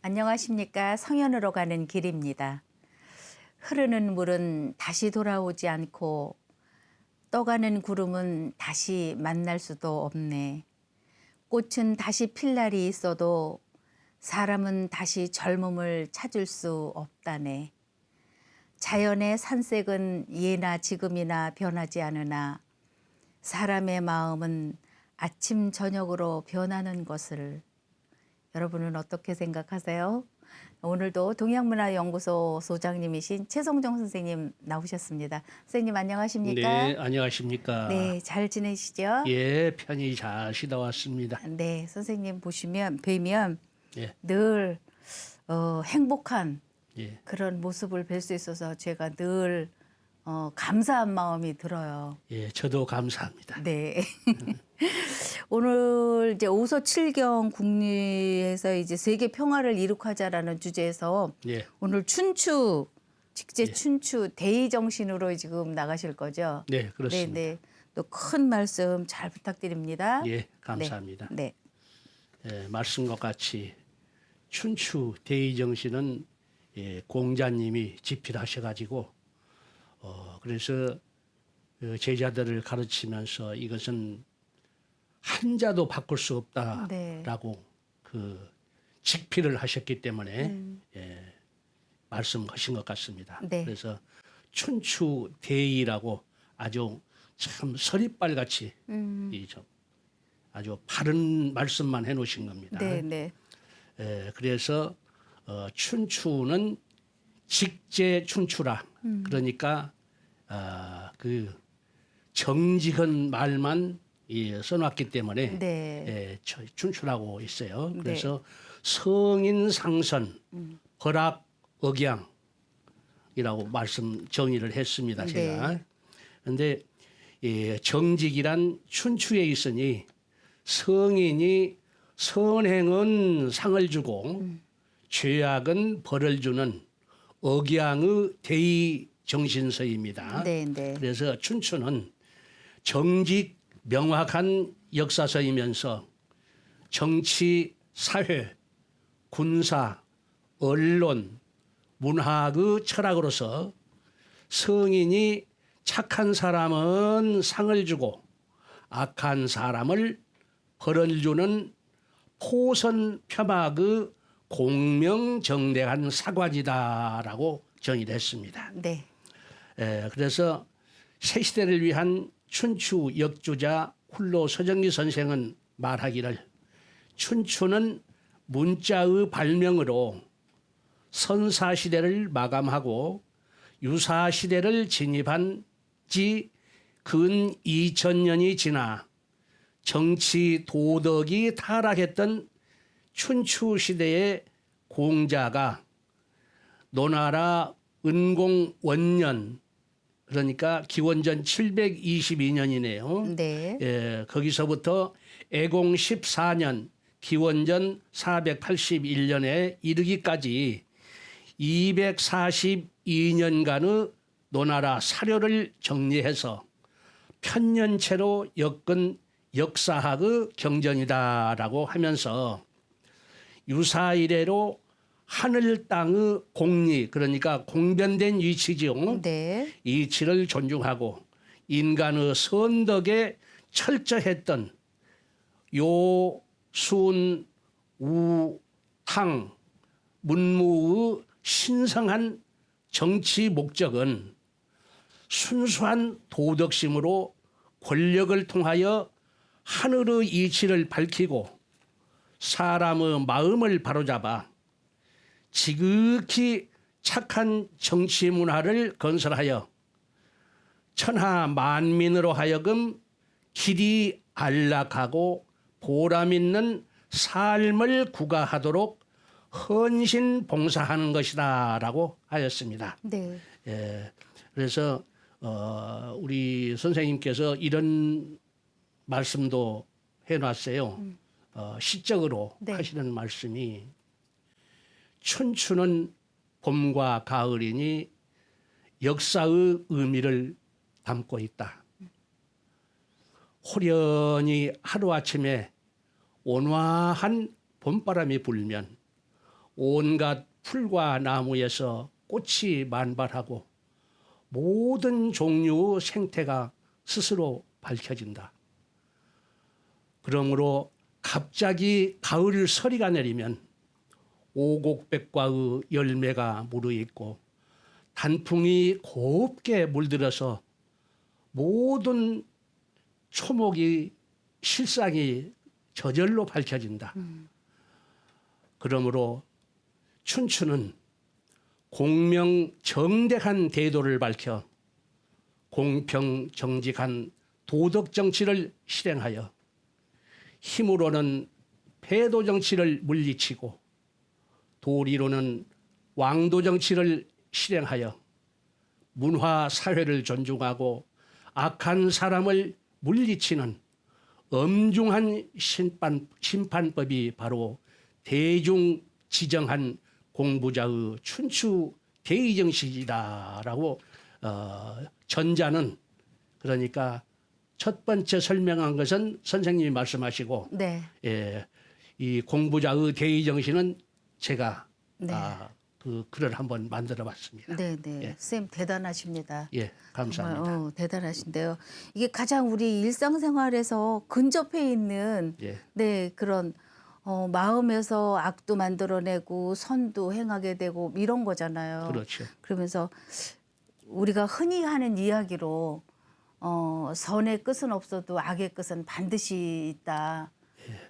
안녕하십니까. 성현으로 가는 길입니다. 흐르는 물은 다시 돌아오지 않고 떠가는 구름은 다시 만날 수도 없네. 꽃은 다시 필 날이 있어도 사람은 다시 젊음을 찾을 수 없다네. 자연의 산색은 예나 지금이나 변하지 않으나 사람의 마음은 아침 저녁으로 변하는 것을. 여러분은 어떻게 생각하세요? 오늘도 동양문화연구소 소장님이신 최성종 선생님 나오셨습니다. 선생님 안녕하십니까? 네, 안녕하십니까? 네, 잘 지내시죠? 예, 편히 잘 쉬다 왔습니다. 네, 선생님 뵈면 예, 늘 행복한 예, 그런 모습을 뵐 수 있어서 제가 늘 감사한 마음이 들어요. 예, 저도 감사합니다. 네. 오늘 이제 오서 7경 국리에서 이제 세계 평화를 이룩하자라는 주제에서 예, 오늘 춘추 직제 예. 춘추 대의 정신으로 지금 나가실 거죠? 네, 그렇습니다. 네. 또 큰 말씀 잘 부탁드립니다. 예, 감사합니다. 네. 예, 말씀과 같이 춘추 대의 정신은 공자님이 집필하셔가지고 그래서 제자들을 가르치면서 이것은 한자도 바꿀 수 없다라고 그 직필을 하셨기 때문에 말씀하신 것 같습니다. 네. 그래서 춘추 대의라고 아주 참 서리빨 같이 아주 바른 말씀만 해놓으신 겁니다. 네. 그래서 춘추는 직제 춘추라. 그러니까 그 정직한 말만 써놨기 때문에 춘추라고 있어요. 그래서 성인 상선, 벌학 억양이라고 말씀 정의를 했습니다. 제가. 그런데 정직이란 춘추에 있으니 성인이 선행은 상을 주고 죄악은 벌을 주는 억양의 대의 정신서입니다. 그래서 춘추는 정직 명확한 역사서이면서 정치, 사회, 군사, 언론, 문학의 철학으로서 성인이 착한 사람은 상을 주고 악한 사람을 벌을 주는 포선 표막의 공명정대한 사과지다라고 정의를 했습니다. 네. 그래서 새 시대를 위한 춘추 역주자 훌로 서정기 선생은 말하기를 춘추는 문자의 발명으로 선사시대를 마감하고 유사시대를 진입한 지 근 2000년이 지나 정치 도덕이 타락했던 춘추 시대의 공자가 노나라 은공 원년 그러니까 기원전 722년이네요. 거기서부터 애공 14년 기원전 481년에 이르기까지 242년간의 노나라 사료를 정리해서 편년체로 엮은 역사학의 경전이다라고 하면서 유사 이래로 하늘 땅의 공리 그러니까 공변된 이치죠. 이치를 존중하고 인간의 선덕에 철저했던 요순 우탕 문무의 신성한 정치 목적은 순수한 도덕심으로 권력을 통하여 하늘의 이치를 밝히고 사람의 마음을 바로잡아 지극히 착한 정치 문화를 건설하여 천하 만민으로 하여금 길이 안락하고 보람 있는 삶을 구가하도록 헌신 봉사하는 것이다라고 하였습니다. 그래서 우리 선생님께서 이런 말씀도 해놨어요. 시적으로 하시는 말씀이 춘추는 봄과 가을이니 역사의 의미를 담고 있다. 호련히 하루아침에 온화한 봄바람이 불면 온갖 풀과 나무에서 꽃이 만발하고 모든 종류의 생태가 스스로 밝혀진다. 그러므로 갑자기 가을 서리가 내리면 오곡백과의 열매가 무르익고 단풍이 곱게 물들어서 모든 초목이 실상이 저절로 밝혀진다. 그러므로 춘추는 공명정대한 대도를 밝혀 공평정직한 도덕정치를 실행하여 힘으로는 패도정치를 물리치고 도리로는 왕도정치를 실행하여 문화사회를 존중하고 악한 사람을 물리치는 엄중한 심판법이 바로 대중 지정한 공부자의 춘추 대의정신이다라고 전자는 그러니까 첫 번째 설명한 것은 선생님이 말씀하시고 네. 예, 이 공부자의 대의정신은 제가 네. 그 글을 한번 만들어봤습니다. 네, 네. 예. 선생님 대단하십니다. 예, 감사합니다. 정말 대단하신데요. 이게 가장 우리 일상생활에서 근접해 있는 예. 네, 그런 마음에서 악도 만들어내고 선도 행하게 되고 이런 거잖아요. 그렇죠. 그러면서 우리가 흔히 하는 이야기로 선의 끝은 없어도 악의 끝은 반드시 있다.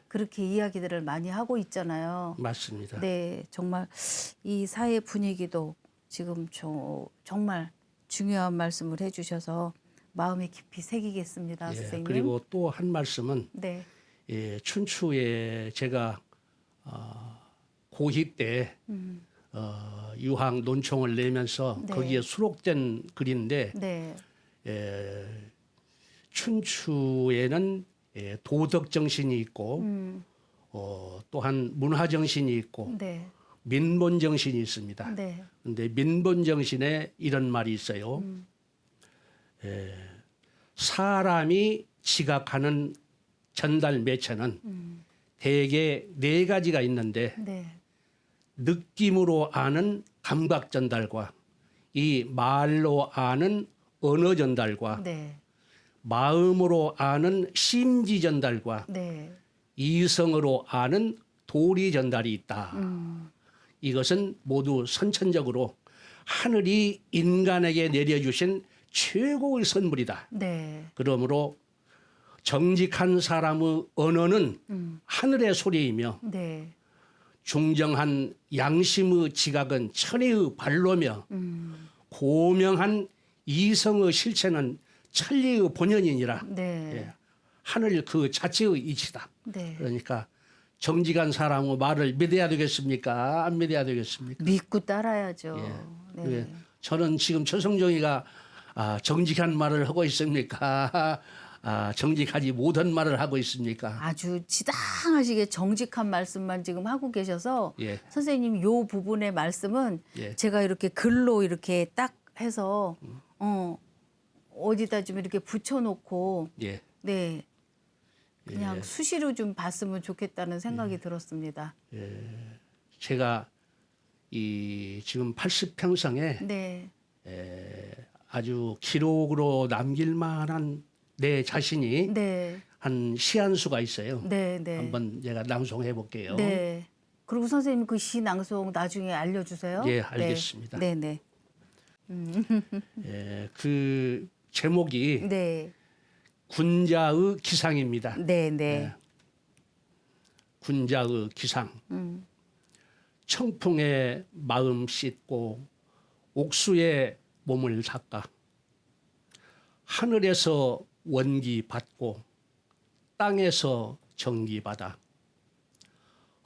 그렇게 이야기들을 많이 하고 있잖아요. 맞습니다. 네, 정말 이 사회 분위기도 지금 정말 중요한 말씀을 해주셔서 마음에 깊이 새기겠습니다, 예, 선생님. 그리고 또 한 말씀은 네, 예, 춘추에 제가 고2 때 유학 논총을 내면서 네. 거기에 수록된 글인데 네, 춘추에는 도덕 정신이 있고 또한 문화 정신이 있고 네, 민본 정신이 있습니다. 네, 그런데 민본 정신에 이런 말이 있어요. 사람이 지각하는 전달 매체는 대개 네 가지가 있는데 네, 느낌으로 아는 감각 전달과 이 말로 아는 언어 전달과 네, 마음으로 아는 심지 전달과 네, 이성으로 아는 도리 전달이 있다. 이것은 모두 선천적으로 하늘이 인간에게 내려주신 최고의 선물이다. 네, 그러므로 정직한 사람의 언어는 하늘의 소리이며 네, 중정한 양심의 지각은 천의의 발로며 고명한 이성의 실체는 천리의 본연이니라. 네, 예. 하늘 그 자체의 이치다. 네. 그러니까 정직한 사람의 말을 믿어야 되겠습니까? 안 믿어야 되겠습니까? 믿고 따라야죠. 예. 네. 예. 저는 지금 최성종이가 정직한 말을 하고 있습니까? 정직하지 못한 말을 하고 있습니까? 아주 지당하시게 정직한 말씀만 지금 하고 계셔서 예. 선생님 요 부분의 말씀은 예. 제가 이렇게 글로 이렇게 딱 해서 어디다 좀 이렇게 붙여놓고 예. 네 그냥 예. 수시로 좀 봤으면 좋겠다는 생각이 들었습니다. 제가 이 지금 80평생에 네, 아주 기록으로 남길 만한 내 자신이 네, 한 시한수가 있어요. 네, 네, 한번 제가 낭송해 볼게요. 네. 그리고 선생님 그 시 낭송 나중에 알려주세요. 예, 알겠습니다. 네, 네, 그 제목이 네, 군자의 기상입니다. 네, 네, 예. 군자의 기상. 청풍에 마음 씻고 옥수에 몸을 닦아 하늘에서 원기 받고 땅에서 정기 받아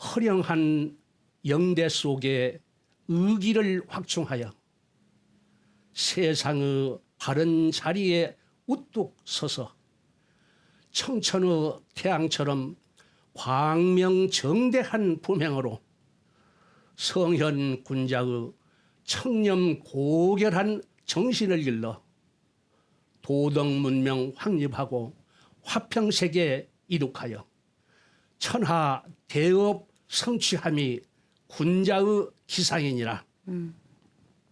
허령한 영대 속에 의기를 확충하여 세상의 바른 자리에 우뚝 서서 청천의 태양처럼 광명정대한 품행으로 성현 군자의 청렴 고결한 정신을 길러 도덕문명 확립하고 화평세계 이룩하여 천하 대업 성취함이 군자의 기상이니라.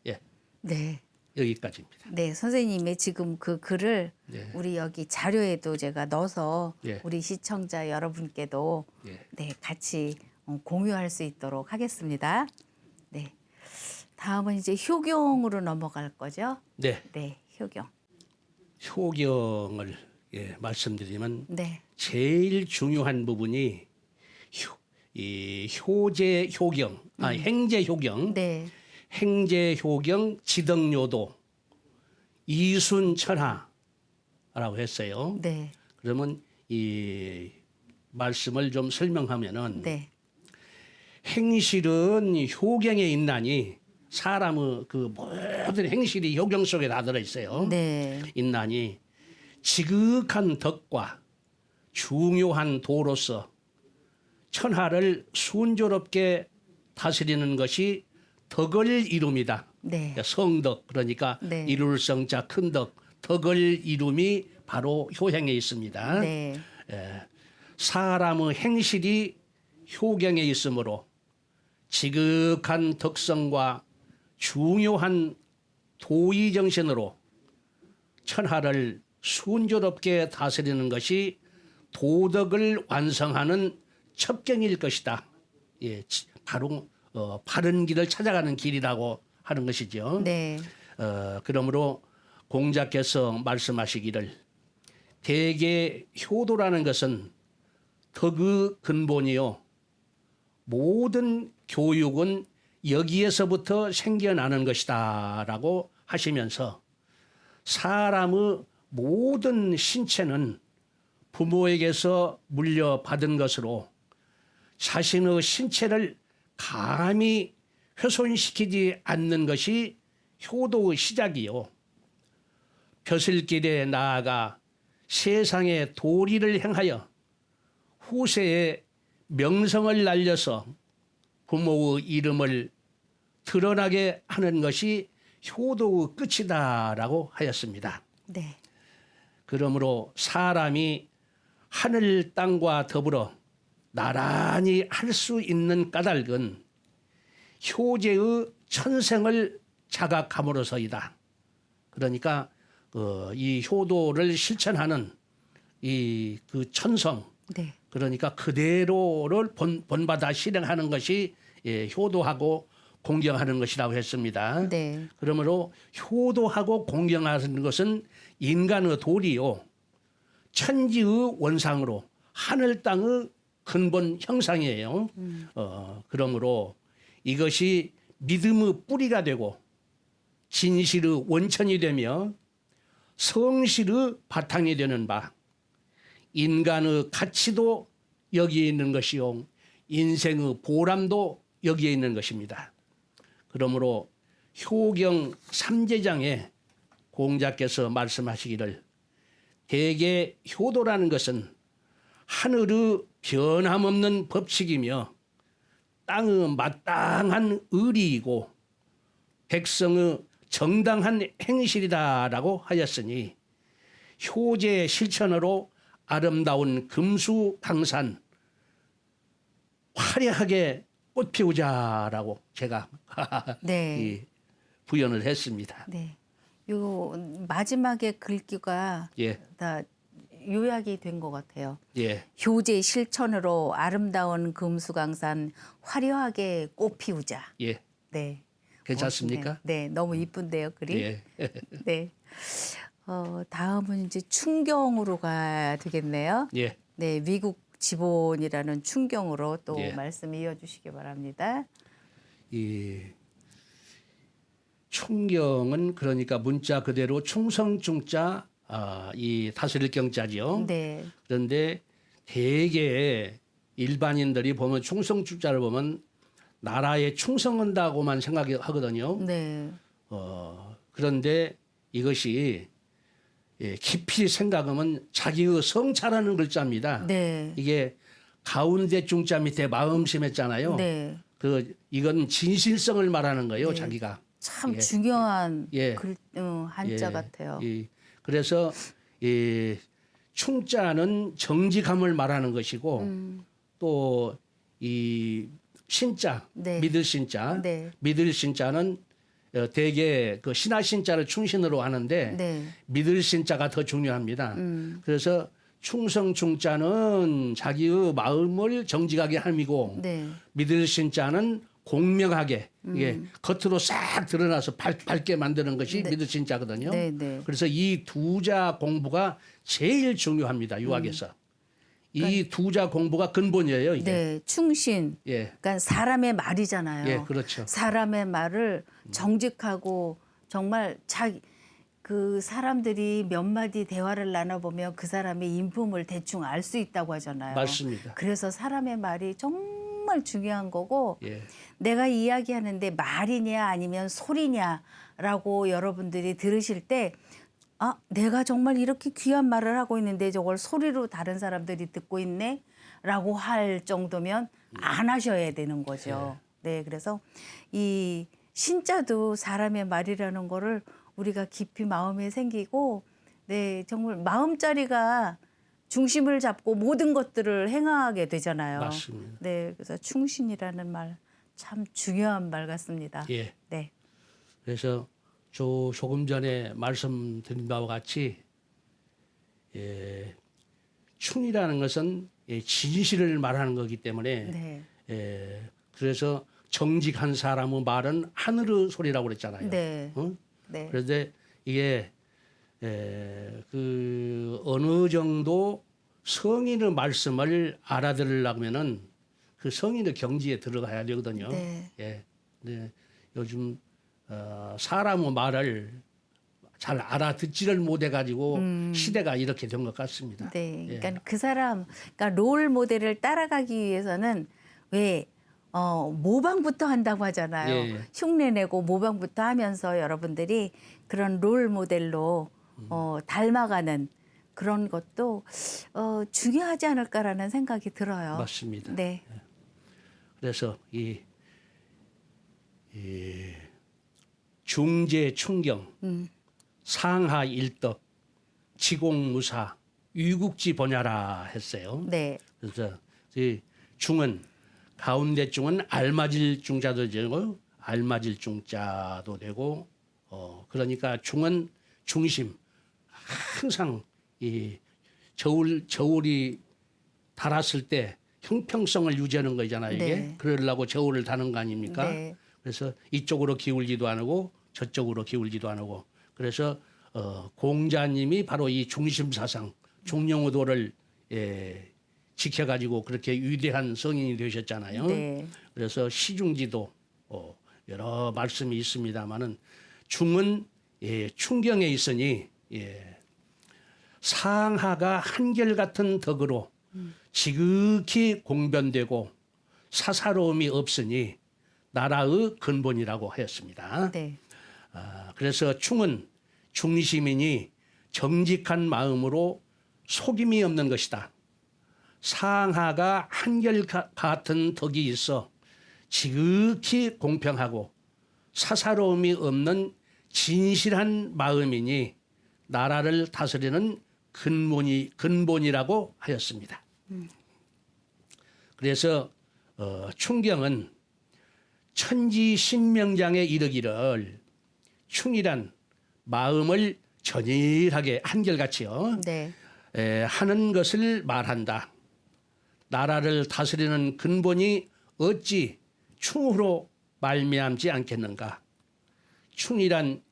예, 네. 여기까지입니다. 네, 선생님의 지금 그 글을 네. 우리 여기 자료에도 제가 넣어서 예. 우리 시청자 여러분께도 예. 네, 같이 공유할 수 있도록 하겠습니다. 네. 다음은 이제 효경으로 넘어갈 거죠? 네, 네, 효경. 효경을 말씀드리면 네. 제일 중요한 부분이 이 효제 효경, 행제 효경, 네. 행제 효경 지덕요도 이순천하라고 했어요. 네. 그러면 이 말씀을 좀 설명하면은 네. 행실은 효경에 있나니 사람의 그 모든 행실이 효경 속에 다 들어 있어요. 네. 있나니 지극한 덕과 중요한 도로서 천하를 순조롭게 다스리는 것이 덕을 이룸이다. 네. 성덕 그러니까 네. 이룰 성자 큰 덕, 덕을 이룸이 바로 효행에 있습니다. 네. 사람의 행실이 효경에 있으므로 지극한 덕성과 중요한 도의 정신으로 천하를 순조롭게 다스리는 것이 도덕을 완성하는 첩경일 것이다. 예, 바로 바른 길을 찾아가는 길이라고 하는 것이죠. 네. 그러므로 공자께서 말씀하시기를 대개 효도라는 것은 덕의 근본이요 모든 교육은 여기에서부터 생겨나는 것이다라고 하시면서 사람의 모든 신체는 부모에게서 물려받은 것으로 자신의 신체를 감히 훼손시키지 않는 것이 효도의 시작이요. 벼슬길에 나아가 세상의 도리를 행하여 후세에 명성을 날려서 부모의 이름을 드러나게 하는 것이 효도의 끝이다라고 하였습니다. 네. 그러므로 사람이 하늘 땅과 더불어 나란히 할 수 있는 까닭은 효제의 천생을 자각함으로서이다. 그러니까 이 효도를 실천하는 이 그 천성, 네. 그러니까 그대로를 본받아 실행하는 것이 효도하고 공경하는 것이라고 했습니다. 네. 그러므로 효도하고 공경하는 것은 인간의 도리요 천지의 원상으로 하늘 땅의 근본 형상이에요. 그러므로 이것이 믿음의 뿌리가 되고 진실의 원천이 되며 성실의 바탕이 되는 바 인간의 가치도 여기에 있는 것이요 인생의 보람도 여기에 있는 것입니다. 그러므로 효경 3제장에 공자께서 말씀하시기를 대개 효도라는 것은 하늘의 변함없는 법칙이며 땅의 마땅한 의리이고 백성의 정당한 행실이다라고 하였으니 효제 실천으로 아름다운 금수강산 화려하게 꽃 피우자라고 제가 네. 부연을 했습니다. 네. 요 마지막에 글귀가 예, 다 요약이 된 것 같아요. 예, 효제 실천으로 아름다운 금수강산 화려하게 꽃 피우자. 예. 네. 괜찮습니까? 멋있네요. 네, 너무 이쁜데요, 글이. 예, 네. 다음은 이제 충경으로 가야 되겠네요. 예. 네, 미국 지본이라는 충경으로 또 예. 말씀 이어주시기 바랍니다. 이 충경은 그러니까 문자 그대로 충성충자 이 다스릴 경자죠. 네, 그런데 대개 일반인들이 보면 충성충자를 보면 나라에 충성한다고만 생각하거든요. 네, 그런데 이것이 깊이 생각하면 자기의 성차라는 글자입니다. 네, 이게 가운데 중자 밑에 마음심했잖아요. 네. 이건 진실성을 말하는 거예요, 네. 자기가. 참 예. 중요한 예. 한자 예. 같아요. 그래서 이 충자는 정직함을 말하는 것이고 또 이 신자, 네. 믿을 신자, 네. 믿을 신자는 대개 그 신하 신자를 충신으로 하는데 네. 믿을 신자가 더 중요합니다. 그래서 충성 충자는 자기의 마음을 정직하게 함이고 네. 믿을 신자는 공명하게 이게 겉으로 싹 드러나서 밝게 만드는 것이 믿을 신자거든요. 네, 네. 그래서 이 두 자 공부가 제일 중요합니다. 유학에서. 이 두 자 공부가 근본이에요. 이게. 네, 충신. 예. 그러니까 사람의 말이잖아요. 예, 그렇죠. 사람의 말을 정직하고 정말 그 사람들이 몇 마디 대화를 나눠보면 그 사람의 인품을 대충 알 수 있다고 하잖아요. 맞습니다. 그래서 사람의 말이 정말 중요한 거고 예. 내가 이야기하는데 말이냐 아니면 소리냐라고 여러분들이 들으실 때 아, 내가 정말 이렇게 귀한 말을 하고 있는데 저걸 소리로 다른 사람들이 듣고 있네? 라고 할 정도면 안 하셔야 되는 거죠. 네, 그래서 이 신자도 사람의 말이라는 거를 우리가 깊이 마음에 생기고, 네, 정말 마음자리가 중심을 잡고 모든 것들을 행하게 되잖아요. 맞습니다. 네, 그래서 충신이라는 말 참 중요한 말 같습니다. 예. 네. 그래서 조금 전에 말씀드린 바와 같이 충이라는 것은 진실을 말하는 거기 때문에 네. 그래서 정직한 사람의 말은 하늘의 소리라고 그랬잖아요. 네. 어? 네. 그런데 이게 어느 정도 성인의 말씀을 알아들으려면은 그 성인의 경지에 들어가야 되거든요. 네. 예. 네. 요즘 사람의 말을 잘 알아듣지를 못해 가지고 시대가 이렇게 된 것 같습니다. 네. 예. 그러니까 그 사람, 그러니까 롤 모델을 따라가기 위해서는 왜 모방부터 한다고 하잖아요. 예. 흉내내고 모방부터 하면서 여러분들이 그런 롤 모델로 닮아가는 그런 것도 중요하지 않을까라는 생각이 들어요. 맞습니다. 네. 그래서 이 중재 충경, 상하 일덕, 지공무사, 위국지 번야라 했어요. 네. 그래서 이 중은 가운데 중은 알맞을 중자도 되고 알맞을 중자도 되고 그러니까 중은 중심 항상 이 저울이 달았을 때 형평성을 유지하는 거잖아요. 이게 네. 그러려고 저울을 다는 거 아닙니까? 네. 그래서 이쪽으로 기울지도 안 하고 저쪽으로 기울지도 안 하고 그래서 공자님이 바로 이 중심 사상 중령의도를 지켜가지고 그렇게 위대한 성인이 되셨잖아요. 네. 그래서 시중지도 여러 말씀이 있습니다만은 중은 충경에 있으니 상하가 한결같은 덕으로 지극히 공변되고 사사로움이 없으니 나라의 근본이라고 하였습니다. 네. 그래서 충은 중심이니 정직한 마음으로 속임이 없는 것이다. 상하가 한결같은 덕이 있어 지극히 공평하고 사사로움이 없는 진실한 마음이니 나라를 다스리는 근본이라고 하였습니다. 그래서 충경은 천지신명장에 이르기를 충이란 마음을 전일하게 한결같이요. 네. 하는 것을 말한다. 나라를 다스리는 근본이 어찌 충으로 말미암지 않겠는가. 충이란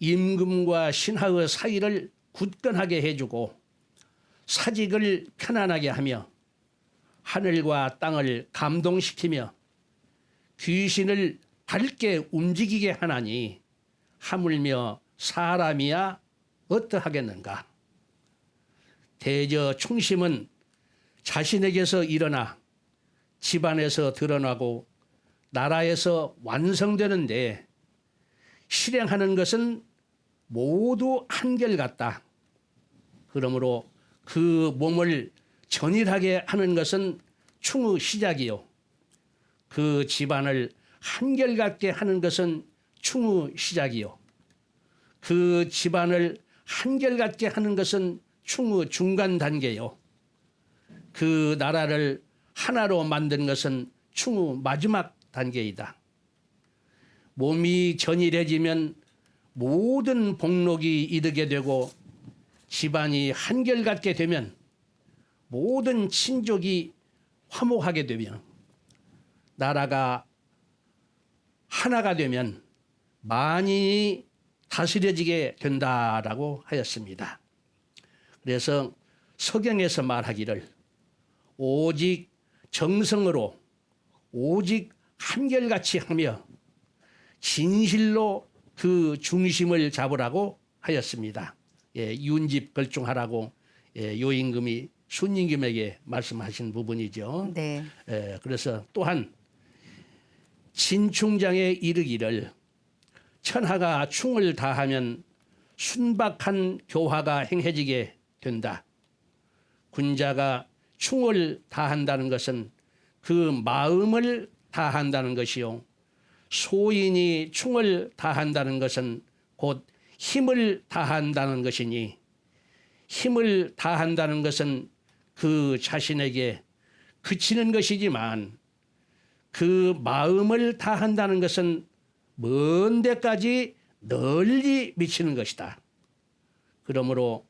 임금과 신하의 사이를 굳건하게 해주고 사직을 편안하게 하며 하늘과 땅을 감동시키며 귀신을 밝게 움직이게 하나니 하물며 사람이야 어떠하겠는가. 대저 충심은 자신에게서 일어나 집안에서 드러나고 나라에서 완성되는데 실행하는 것은 모두 한결같다. 그러므로 그 몸을 전일하게 하는 것은 충의 시작이요. 그 집안을 한결같게 하는 것은 충의 시작이요. 그 집안을 한결같게 하는 것은 충의 중간 단계요. 그 나라를 하나로 만든 것은 충후 마지막 단계이다. 몸이 전일해지면 모든 복록이 이르게 되고 집안이 한결같게 되면 모든 친족이 화목하게 되며 나라가 하나가 되면 만인이 다스려지게 된다라고 하였습니다. 그래서 서경에서 말하기를 오직 정성으로 오직 한결같이 하며 진실로 그 중심을 잡으라고 하였습니다. 윤집 걸중하라고 요임금이 순임금에게 말씀하신 부분이죠. 네. 그래서 또한 진충장에 이르기를 천하가 충을 다하면 순박한 교화가 행해지게 된다. 군자가 충을 다한다는 것은 그 마음을 다한다는 것이요. 소인이 충을 다한다는 것은 곧 힘을 다한다는 것이니 힘을 다한다는 것은 그 자신에게 그치는 것이지만 그 마음을 다한다는 것은 먼 데까지 널리 미치는 것이다. 그러므로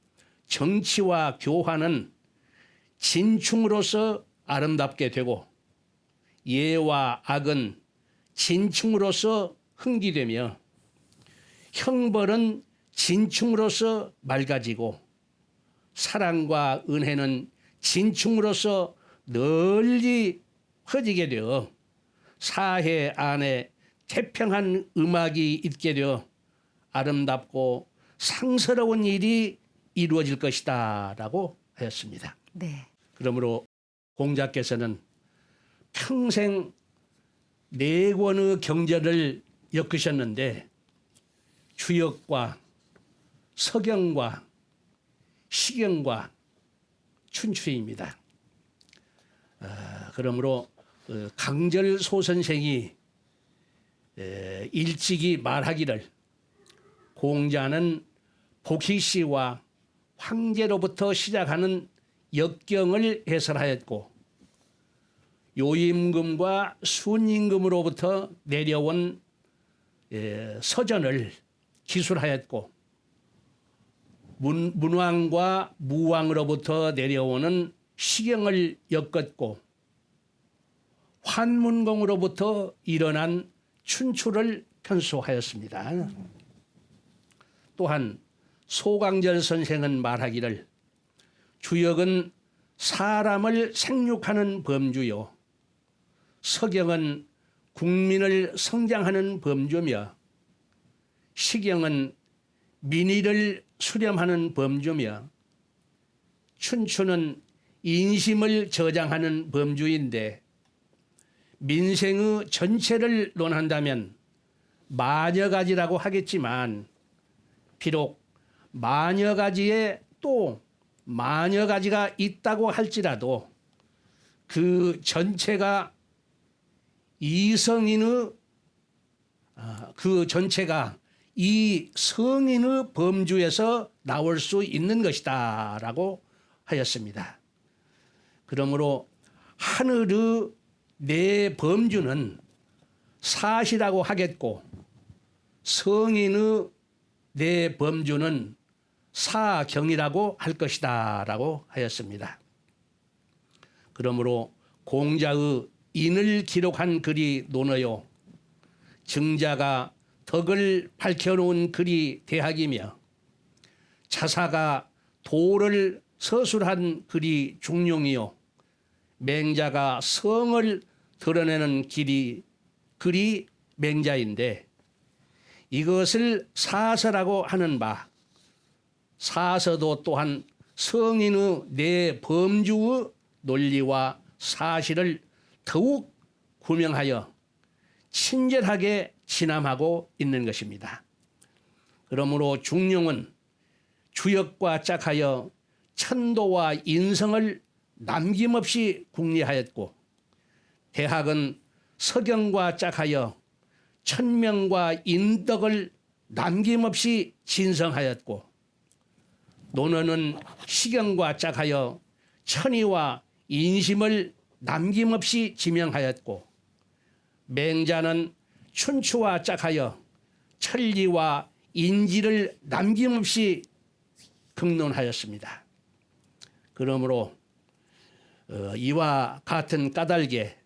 정치와 교화는 진충으로서 아름답게 되고 예와 악은 진충으로서 흥기되며 형벌은 진충으로서 맑아지고 사랑과 은혜는 진충으로서 널리 퍼지게 되어 사회 안에 태평한 음악이 있게 되어 아름답고 상스러운 일이 이루어질 것이다 라고 하였습니다. 네. 그러므로 공자께서는 평생 4권의 경전을 엮으셨는데 주역과 서경과 시경과 춘추입니다. 그러므로 강절소 선생이 일찍이 말하기를 공자는 복희씨와 황제로부터 시작하는 역경을 해설하였고 요임금과 순임금으로부터 내려온 서전을 기술하였고 문왕과 무왕으로부터 내려오는 시경을 엮었고 환문공으로부터 일어난 춘추를 편수하였습니다. 또한 소강절 선생은 말하기를 주역은 사람을 생육하는 범주요 서경은 국민을 성장하는 범주며 시경은 민의를 수렴하는 범주며 춘추는 인심을 저장하는 범주인데 민생의 전체를 논한다면 만여 가지라고 하겠지만 비록 만여 가지에 또 만여 가지가 있다고 할지라도 그 전체가 이성인의 그 전체가 이 성인의 범주에서 나올 수 있는 것이다 라고 하였습니다. 그러므로 하늘의 내 범주는 사시라고 하겠고 성인의 내 범주는 사경이라고 할 것이다 라고 하였습니다. 그러므로 공자의 인을 기록한 글이 논어요 증자가 덕을 밝혀놓은 글이 대학이며 자사가 도를 서술한 글이 중용이요 맹자가 성을 드러내는 글이 맹자인데 이것을 사서라고 하는 바 사서도 또한 성인의 내 범주의 논리와 사실을 더욱 구명하여 친절하게 진함하고 있는 것입니다. 그러므로 중용은 주역과 짝하여 천도와 인성을 남김없이 궁리하였고 대학은 서경과 짝하여 천명과 인덕을 남김없이 진성하였고 논어는 시경과 짝하여 천의와 인심을 남김없이 지명하였고 맹자는 춘추와 짝하여 천리와 인지를 남김없이 극론하였습니다. 그러므로 이와 같은 까닭에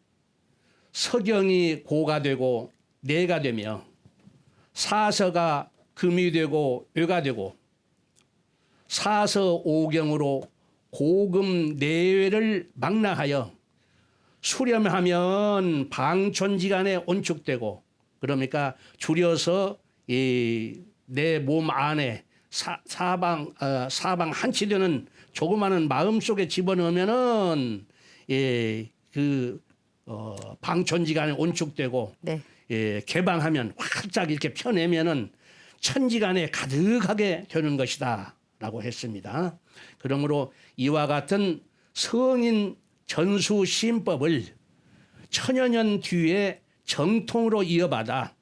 서경이 고가 되고 내가 되며 사서가 금이 되고 외가 되고 사서오경으로 고금 내외를 망라하여 수렴하면 방촌지간에 온축되고, 그러니까 줄여서 내 몸 안에 사방 한치 되는 조그마한 마음 속에 집어넣으면은 방촌지간에 온축되고, 네. 개방하면 활짝 이렇게 펴내면은 천지간에 가득하게 되는 것이다라고 했습니다. 그러므로 이와 같은 성인 전수 시인법을 천여 년 뒤에 정통으로 이어받아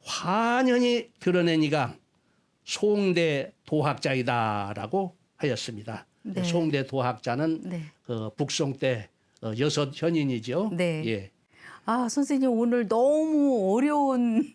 환연히 드러내니가 송대 도학자이다라고 하였습니다. 네. 송대 도학자는 네. 북송 때 여섯 현인이죠. 네. 예. 아, 선생님 오늘 너무 어려운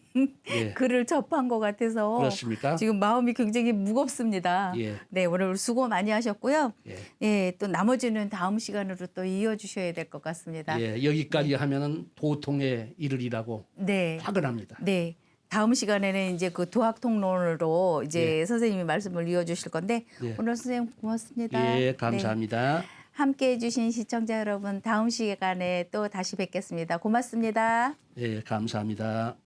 예. 글을 접한 것 같아서 그렇습니까? 지금 마음이 굉장히 무겁습니다. 예. 네, 오늘 수고 많이 하셨고요. 예. 예, 또 나머지는 다음 시간으로 또 이어주셔야 될 것 같습니다. 예, 여기까지 하면은 도통에 이르리라고 네, 확언합니다. 네. 다음 시간에는 이제 그 도학 통론으로 이제 선생님이 말씀을 이어주실 건데 예. 오늘 선생님 고맙습니다. 예, 감사합니다. 네. 함께해주신 시청자 여러분 다음 시간에 또 다시 뵙겠습니다. 고맙습니다. 예, 감사합니다.